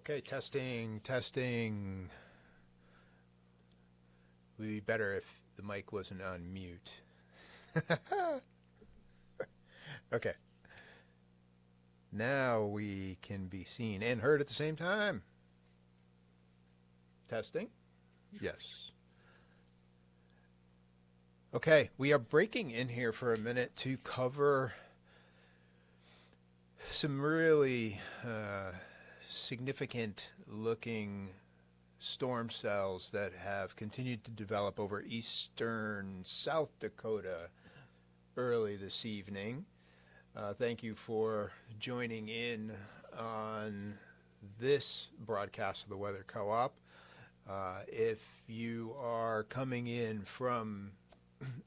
Okay, testing, testing. Would be better if the mic wasn't on mute. Okay. Now we can be seen and heard at the same time. Testing? Yes. Okay, we are breaking in here for a minute to cover some really significant looking storm cells that have continued to develop over eastern South Dakota early this evening. Thank you for joining in on this broadcast of the Weather Co-op. If you are coming in from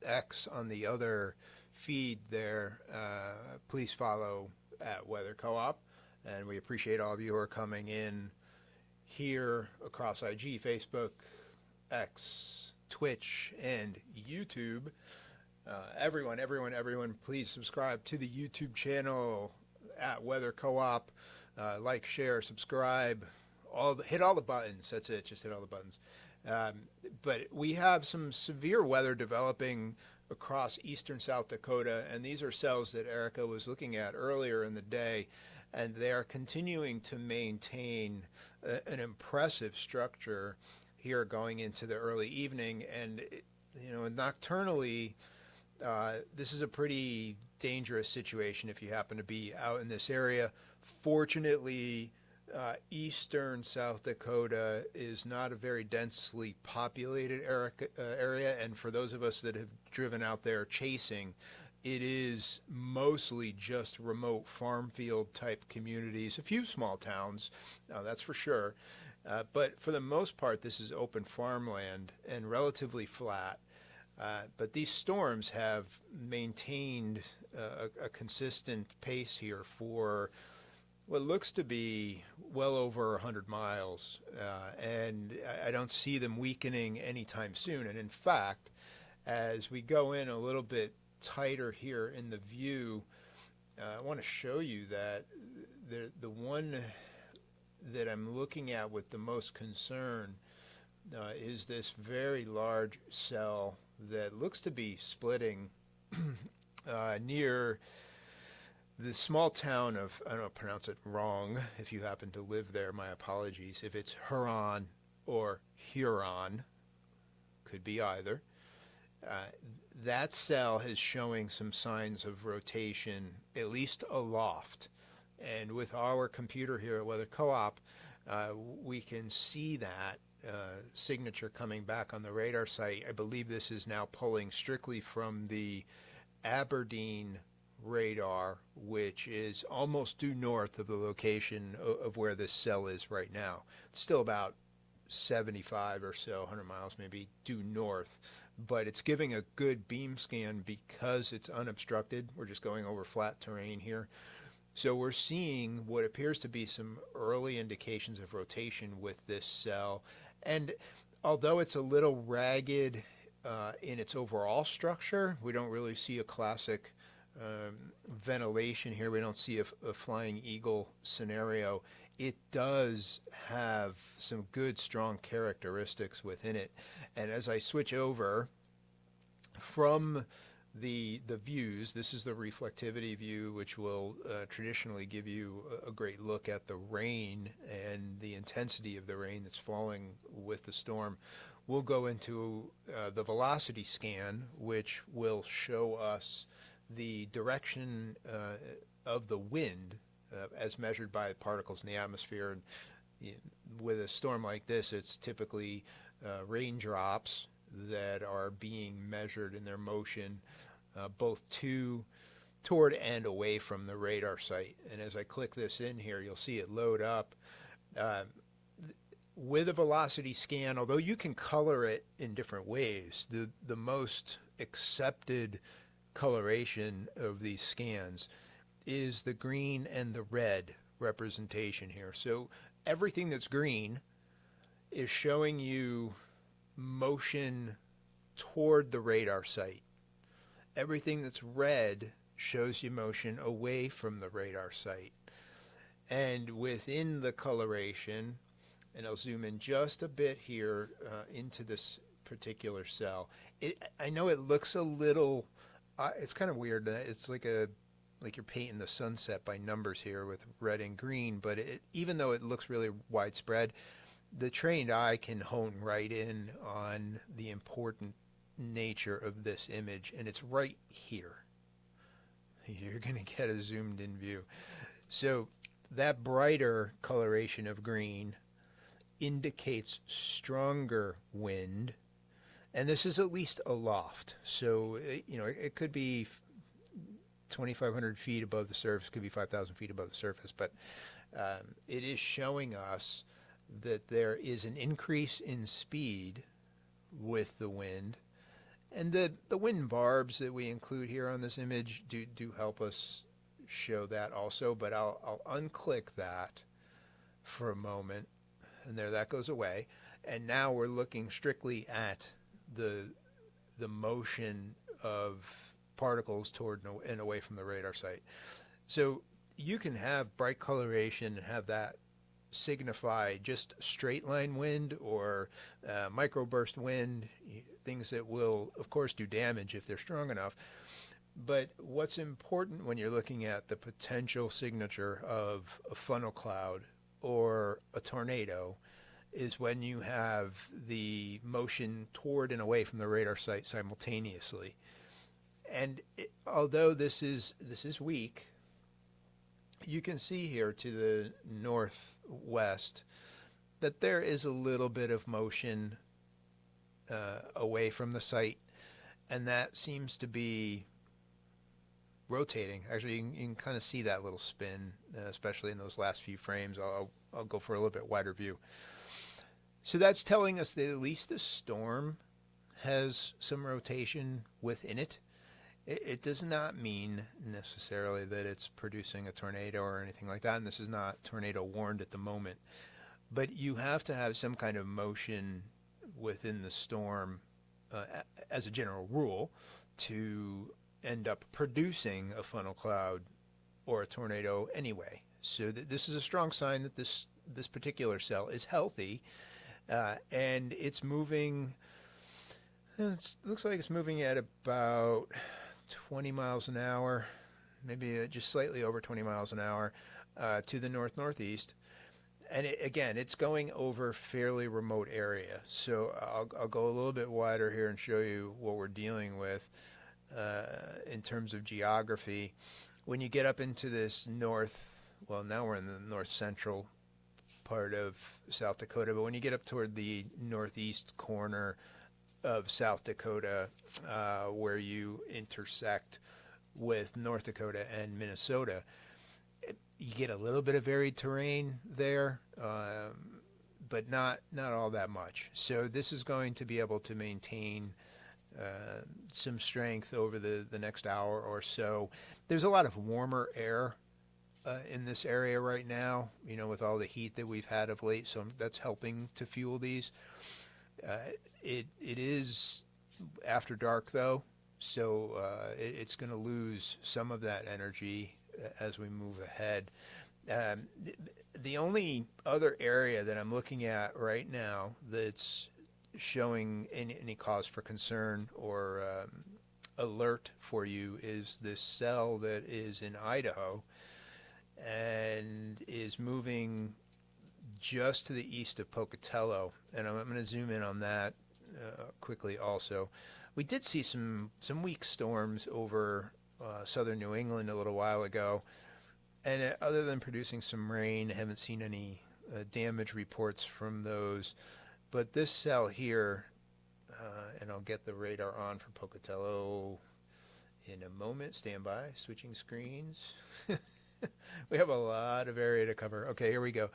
X on the other feed there, please follow at Weather Co-op. And we appreciate all of you who are coming in here across IG, Facebook, X, Twitch, and YouTube. Everyone, please subscribe to the YouTube channel at Weather Co-op. Like, share, subscribe, hit all the buttons. That's it, just hit all the buttons. But we have some severe weather developing across eastern South Dakota, and these are cells that Erica was looking at earlier in the day, and they are continuing to maintain an impressive structure here going into the early evening. And, nocturnally, this is a pretty dangerous situation if you happen to be out in this area. Fortunately, eastern South Dakota is not a very densely populated area, and for those of us that have driven out there chasing, it is mostly just remote farm field type communities, a few small towns, that's for sure. But for the most part, this is open farmland and relatively flat. But these storms have maintained a consistent pace here for what looks to be well over 100 miles. And I don't see them weakening anytime soon. And in fact, as we go in a little bit tighter here in the view, I want to show you that the one that I'm looking at with the most concern is this very large cell that looks to be splitting near the small town of, I don't know, pronounce it wrong. If you happen to live there, my apologies. If it's Huron or Huron, could be either. That cell is showing some signs of rotation, at least aloft. And with our computer here at Weather Co-op, we can see that signature coming back on the radar site. I believe this is now pulling strictly from the Aberdeen radar, which is almost due north of the location of where this cell is right now. It's still about 75 or so, 100 miles maybe, due north. But it's giving a good beam scan because it's unobstructed. We're just going over flat terrain here. So we're seeing what appears to be some early indications of rotation with this cell. And although it's a little ragged in its overall structure, we don't really see a classic ventilation here. We don't see a flying eagle scenario. It does have some good, strong characteristics within it. And as I switch over from the views, this is the reflectivity view, which will traditionally give you a great look at the rain and the intensity of the rain that's falling with the storm. We'll go into the velocity scan, which will show us the direction of the wind as measured by particles in the atmosphere. And with a storm like this, it's typically raindrops that are being measured in their motion both toward and away from the radar site. And as I click this in here, you'll see it load up. With a velocity scan, although you can color it in different ways, the most accepted coloration of these scans is the green and the red representation here. So everything that's green is showing you motion toward the radar site. Everything that's red shows you motion away from the radar site. And within the coloration, and I'll zoom in just a bit here into this particular cell. I know it looks a little, it's kind of weird. It's like you're painting the sunset by numbers here with red and green, but even though it looks really widespread, the trained eye can hone right in on the important nature of this image, and it's right here. You're going to get a zoomed in view. So that brighter coloration of green indicates stronger wind, and this is at least aloft. So, it could be 2,500 feet above the surface, could be 5,000 feet above the surface, but it is showing us that there is an increase in speed with the wind. And the wind barbs that we include here on this image do help us show that also, but I'll unclick that for a moment, and there that goes away. And now we're looking strictly at the motion of particles toward and away from the radar site. So you can have bright coloration and have that signify just straight line wind or microburst wind, things that will, of course, do damage if they're strong enough. But what's important when you're looking at the potential signature of a funnel cloud or a tornado is when you have the motion toward and away from the radar site simultaneously. And although this is weak, you can see here to the northwest that there is a little bit of motion away from the site, and that seems to be rotating. Actually, you can kind of see that little spin, especially in those last few frames. I'll go for a little bit wider view. So that's telling us that at least the storm has some rotation within it. It does not mean necessarily that it's producing a tornado or anything like that, and this is not tornado warned at the moment. But you have to have some kind of motion within the storm as a general rule to end up producing a funnel cloud or a tornado anyway. So this is a strong sign that this particular cell is healthy, and it's moving. It looks like it's moving at about 20 miles an hour, maybe just slightly over 20 miles an hour to the north-northeast. And it's going over fairly remote area. So I'll go a little bit wider here and show you what we're dealing with in terms of geography. When you get up into this now we're in the north-central part of South Dakota, but when you get up toward the northeast corner of South Dakota, where you intersect with North Dakota and Minnesota, you get a little bit of varied terrain there, but not all that much. So this is going to be able to maintain some strength over the next hour or so. There's a lot of warmer air in this area right now, with all the heat that we've had of late, so that's helping to fuel these. It is after dark, though, so it's going to lose some of that energy as we move ahead. The only other area that I'm looking at right now that's showing any cause for concern or alert for you is this cell that is in Idaho and is moving just to the east of Pocatello, and I'm going to zoom in on that quickly also. We did see some weak storms over southern New England a little while ago, and other than producing some rain, I haven't seen any damage reports from those. But this cell here, and I'll get the radar on for Pocatello in a moment. Stand by, switching screens. We have a lot of area to cover. Okay, here we go.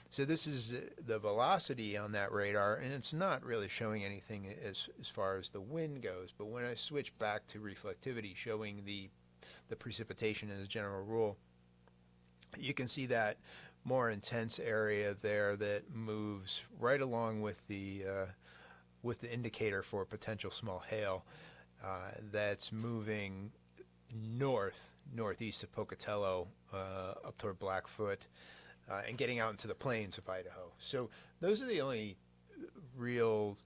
So this is the velocity on that radar, and it's not really showing anything as far as the wind goes. But when I switch back to reflectivity, showing the precipitation as a general rule, you can see that more intense area there that moves right along with the indicator for potential small hail. That's moving northeast of Pocatello up toward Blackfoot. and getting out into the plains of Idaho. So those are the only real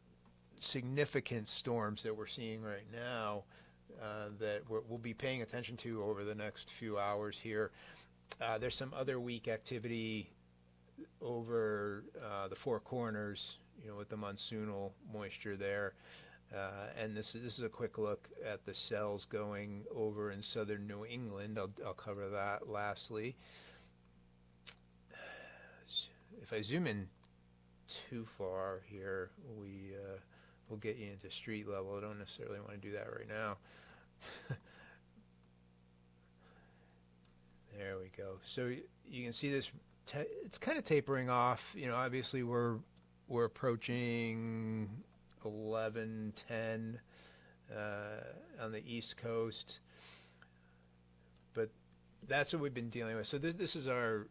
significant storms that we're seeing right now that we'll be paying attention to over the next few hours here. There's some other weak activity over the Four Corners, with the monsoonal moisture there. And this is a quick look at the cells going over in southern New England. I'll cover that lastly. If I zoom in too far here, we'll get you into street level. I don't necessarily want to do that right now. There we go. So you can see this. It's kind of tapering off. Obviously we're approaching 11:10 on the East Coast, but that's what we've been dealing with. So this is our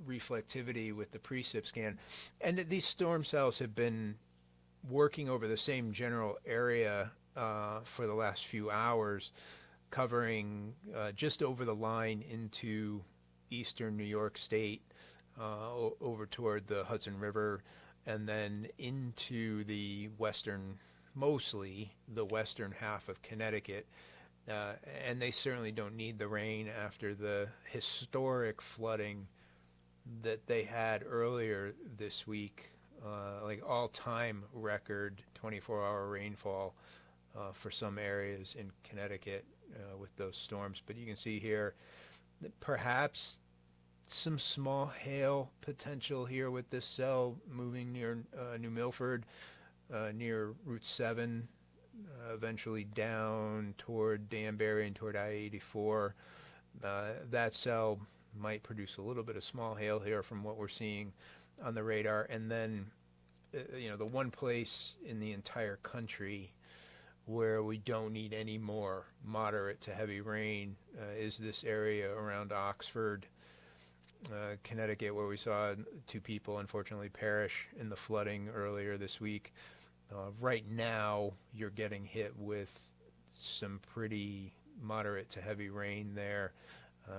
reflectivity with the precip scan, and these storm cells have been working over the same general area for the last few hours, covering just over the line into eastern New York State, over toward the Hudson River, and then into the mostly the western half of Connecticut. And they certainly don't need the rain after the historic flooding that they had earlier this week, like all-time record 24-hour rainfall for some areas in Connecticut with those storms. But you can see here that perhaps some small hail potential here with this cell moving near New Milford, near Route 7, eventually down toward Danbury and toward I-84. That cell might produce a little bit of small hail here from what we're seeing on the radar. And then, the one place in the entire country where we don't need any more moderate to heavy rain is this area around Oxford, Connecticut, where we saw 2 people unfortunately perish in the flooding earlier this week. Right now, you're getting hit with some pretty moderate to heavy rain there.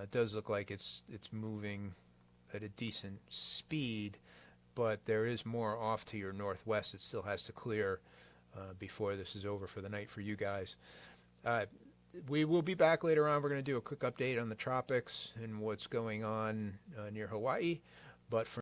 It does look like it's moving at a decent speed, but there is more off to your northwest. It still has to clear before this is over for the night for you guys. We will be back later on. We're going to do a quick update on the tropics and what's going on near Hawaii. But for